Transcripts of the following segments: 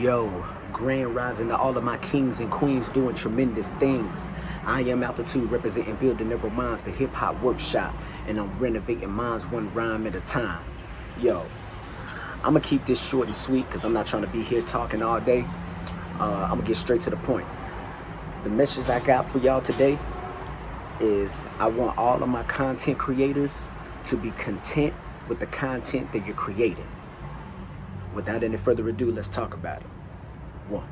Yo, grand rising to all of my kings and queens doing tremendous things. I am Altitude representing Building Never Minds, the hip hop workshop, and I'm renovating minds one rhyme at a time. Yo, I'm gonna keep this short and sweet because I'm not trying to be here talking all day. I'm gonna get straight to the point. The message I got for y'all today is I want all of my content creators to be content with the content that you're creating. Without any further ado, let's talk about it. 1.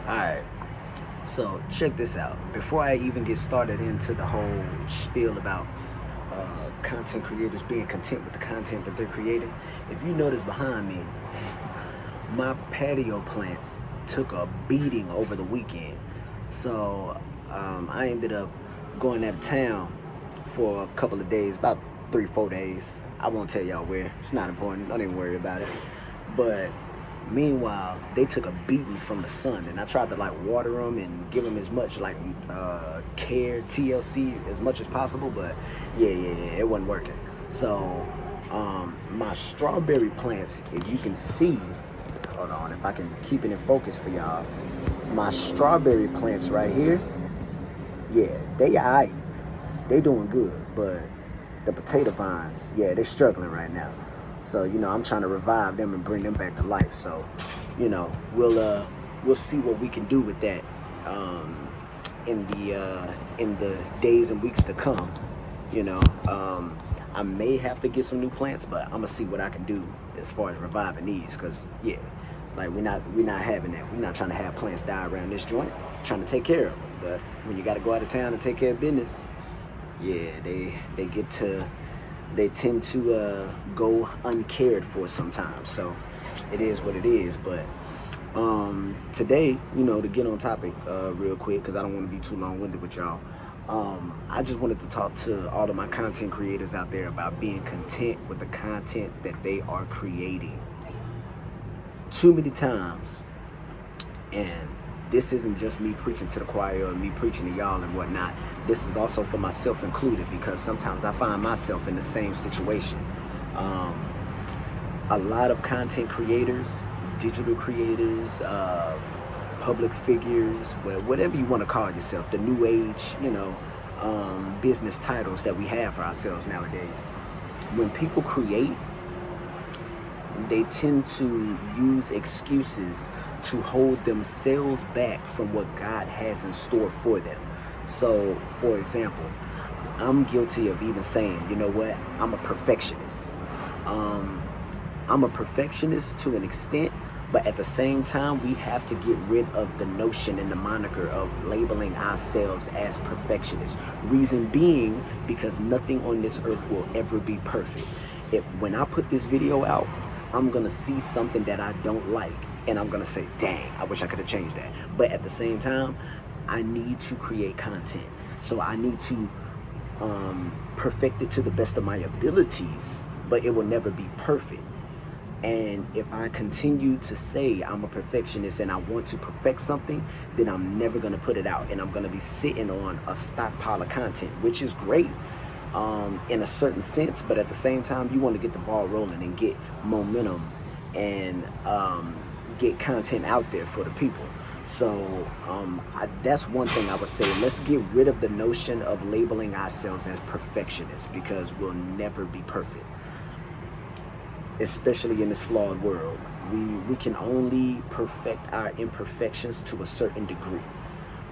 Alright, so check this out. Before I even get started into the whole spiel about content creators being content with the content that they're creating, if you notice behind me, my patio plants took a beating over the weekend. So I ended up going out of town for a couple of days, about 3-4 days. I won't tell y'all where. It's not important. Don't even worry about it. But meanwhile, they took a beating from the sun, and I tried to water them and give them as much care, TLC as much as possible, but yeah, it wasn't working. So my strawberry plants, if you can see, hold on, if I can keep it in focus for y'all, my strawberry plants right here, yeah, they alright, they doing good, but the potato vines, yeah, they're struggling right now. So, I'm trying to revive them and bring them back to life. So, we'll see what we can do with that in the days and weeks to come. I may have to get some new plants, but I'm gonna see what I can do as far as reviving these. Cause yeah, we're not having that. We're not trying to have plants die around this joint. We're trying to take care of them. But when you got to go out of town and take care of business, yeah, they tend to go uncared for sometimes. So it is what it is. But today, to get on topic real quick, because I don't want to be too long-winded with y'all, I just wanted to talk to all of my content creators out there about being content with the content that they are creating. Too many times, and this isn't just me preaching to the choir or me preaching to y'all and whatnot. This is also for myself included, because sometimes I find myself in the same situation. A lot of content creators, digital creators, public figures, whatever you want to call yourself, the new age, business titles that we have for ourselves nowadays. When people create, they tend to use excuses to hold themselves back from what God has in store for them. So, for example, I'm guilty of even saying, you know what, I'm a perfectionist. I'm a perfectionist to an extent, but at the same time, we have to get rid of the notion and the moniker of labeling ourselves as perfectionists. Reason being, because nothing on this earth will ever be perfect. When I put this video out, I'm gonna see something that I don't like, and I'm gonna say, dang, I wish I could have changed that. But at the same time, I need to create content. So I need to perfect it to the best of my abilities, but it will never be perfect. And if I continue to say I'm a perfectionist and I want to perfect something, then I'm never gonna put it out, and I'm gonna be sitting on a stockpile of content, which is great in a certain sense, but at the same time, you want to get the ball rolling and get momentum and get content out there for the people. So that's one thing I would say. Let's get rid of the notion of labeling ourselves as perfectionists, because we'll never be perfect, especially in this flawed world. We can only perfect our imperfections to a certain degree,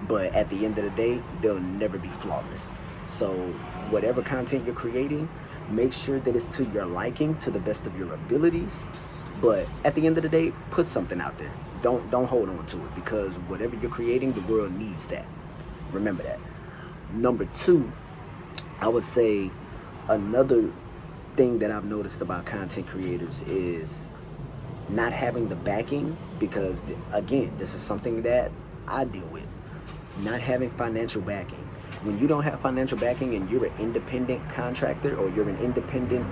but at the end of the day, they'll never be flawless. So whatever content you're creating, make sure that it's to your liking, to the best of your abilities. But at the end of the day, put something out there. Don't hold on to it, because whatever you're creating, the world needs that. Remember that. Number two, I would say another thing that I've noticed about content creators is not having the backing, because again, this is something that I deal with. Not having financial backing. When you don't have financial backing and you're an independent contractor, or you're an independent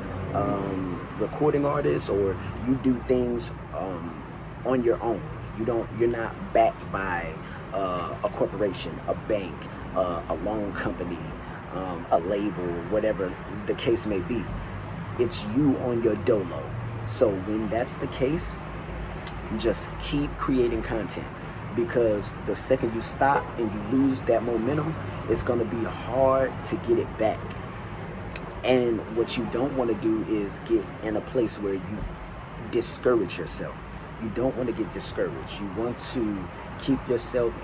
recording artist, or you do things on your own, you're not backed by a corporation, a bank, a loan company, a label, whatever the case may be. It's you on your dolo. So when that's the case, just keep creating content, because the second you stop and you lose that momentum, it's going to be hard to get it back. And what you don't want to do is get in a place where you discourage yourself. You don't want to get discouraged. You want to keep yourself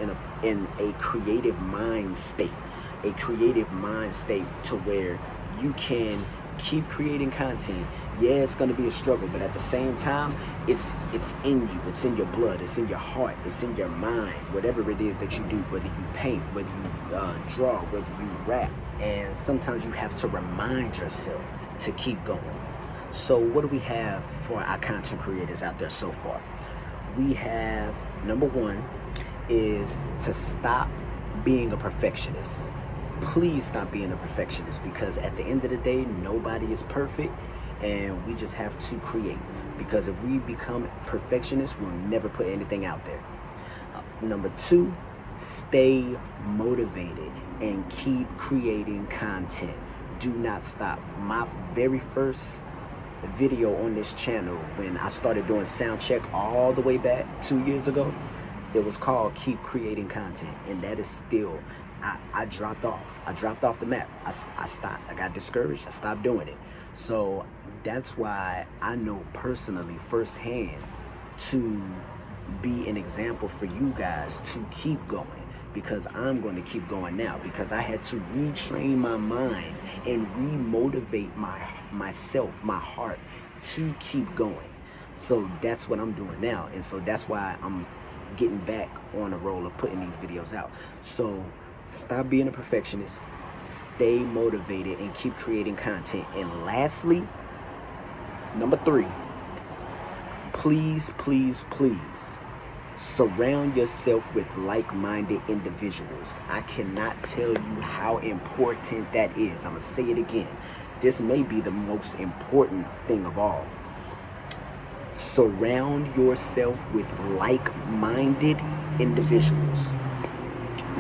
in a creative mind state, to where you can keep creating content. Yeah, it's going to be a struggle, but at the same time, it's in you, it's in your blood, it's in your heart, it's in your mind. Whatever it is that you do, whether you paint, whether you draw, whether you rap, and sometimes you have to remind yourself to keep going. So what do we have for our content creators out there so far? We have, number one, is to stop being a perfectionist. Please stop being a perfectionist, because at the end of the day, nobody is perfect, and we just have to create. Because if we become perfectionists, we'll never put anything out there. Number two, stay motivated and keep creating content. Do not stop. My very first video on this channel, when I started doing SoundCheck all the way back 2 years ago, it was called Keep Creating Content, and that is still, I dropped off. I dropped off the map. I stopped. I got discouraged. I stopped doing it. So that's why I know personally, firsthand, to be an example for you guys to keep going, because I'm going to keep going now, because I had to retrain my mind and remotivate myself, my heart, to keep going. So that's what I'm doing now, and so that's why I'm getting back on the roll of putting these videos out. So stop being a perfectionist, stay motivated, and keep creating content. And lastly, number three, please surround yourself with like-minded individuals. I cannot tell you how important that is. I'm gonna say it again. This may be the most important thing of all. Surround yourself with like-minded individuals.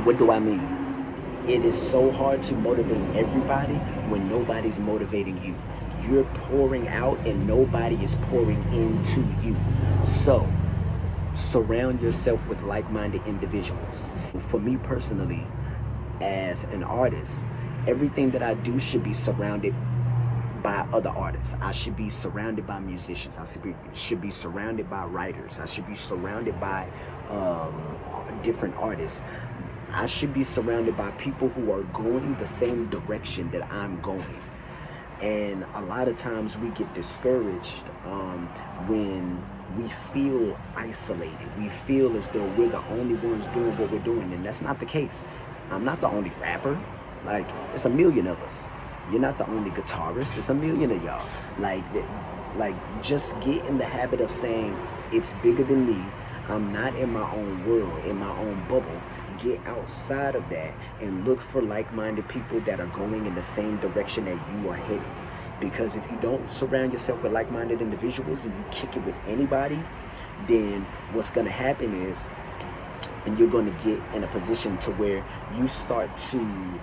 What do I mean? It is so hard to motivate everybody when nobody's motivating you. You're pouring out and nobody is pouring into you. So surround yourself with like-minded individuals. For me personally, as an artist, everything that I do should be surrounded by other artists. I should be surrounded by musicians. I should be surrounded by writers. I should be surrounded by different artists. I should be surrounded by people who are going the same direction that I'm going. And a lot of times we get discouraged when we feel isolated. We feel as though we're the only ones doing what we're doing, and that's not the case. I'm not the only rapper. Like, it's a million of us. You're not the only guitarist. It's a million of y'all. Like, just get in the habit of saying, it's bigger than me. I'm not in my own world, in my own bubble. Get outside of that and look for like-minded people that are going in the same direction that you are headed. Because if you don't surround yourself with like-minded individuals and you kick it with anybody, then what's going to happen is, and you're going to get in a position to where you start to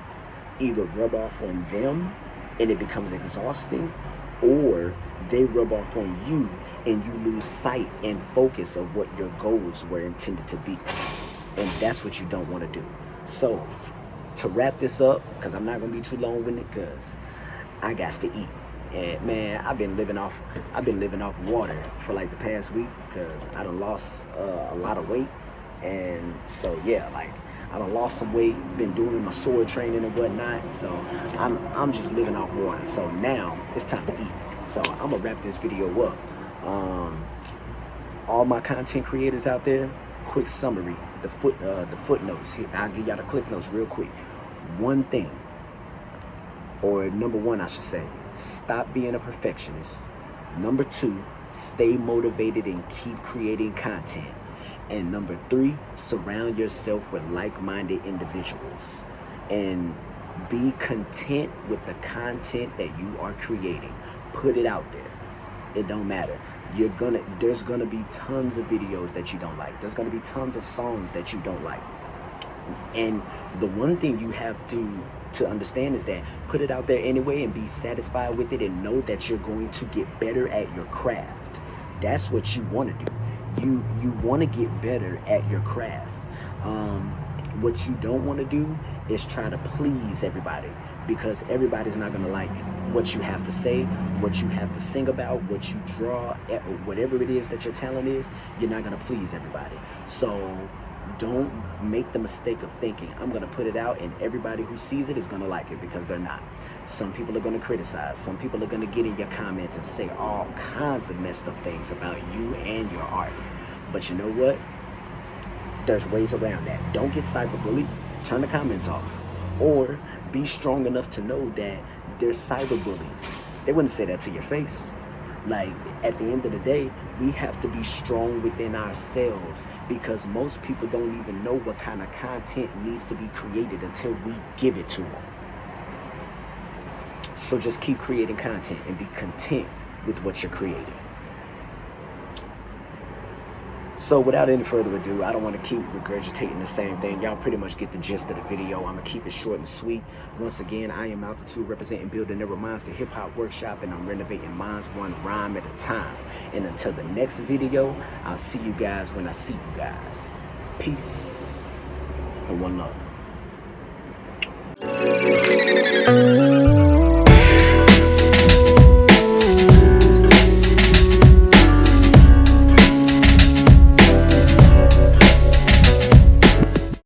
either rub off on them and it becomes exhausting, or they rub off on you and you lose sight and focus of what your goals were intended to be. And that's what you don't want to do. So to wrap this up, because I'm not going to be too long-winded, because I got to eat. And man, I've been living off water for like the past week, because I done lost a lot of weight. And so yeah, like, I done lost some weight, been doing my sword training and whatnot. So I'm just living off water. So now it's time to eat. So I'm gonna wrap this video up. All my content creators out there, quick summary, the footnotes. Here, I'll give y'all the cliff notes real quick. One thing, or number one, I should say, stop being a perfectionist. Number two, stay motivated and keep creating content. And number three, surround yourself with like-minded individuals. And be content with the content that you are creating. Put it out there. It don't matter. There's gonna be tons of videos that you don't like. There's gonna be tons of songs that you don't like. And the one thing you have to understand is that put it out there anyway and be satisfied with it, and know that you're going to get better at your craft. That's what you want to do. You want to get better at your craft. What you don't want to do is try to please everybody, because everybody's not going to like what you have to say, what you have to sing about, what you draw, whatever it is that your talent is. You're not going to please everybody. So don't make the mistake of thinking I'm going to put it out and everybody who sees it is going to like it, because they're not. Some people are going to criticize. Some people are going to get in your comments and say all kinds of messed up things about you and your art. But you know what? There's ways around that. Don't get cyberbullied. Turn the comments off. Or be strong enough to know that there's cyberbullies. They wouldn't say that to your face. Like, at the end of the day, we have to be strong within ourselves, because most people don't even know what kind of content needs to be created until we give it to them. So just keep creating content and be content with what you're creating. So without any further ado, I don't want to keep regurgitating the same thing. Y'all pretty much get the gist of the video. I'm going to keep it short and sweet. Once again, I am Altitude, representing Building Never Minds, the hip hop workshop, and I'm renovating minds one rhyme at a time. And until the next video, I'll see you guys when I see you guys. Peace and one love.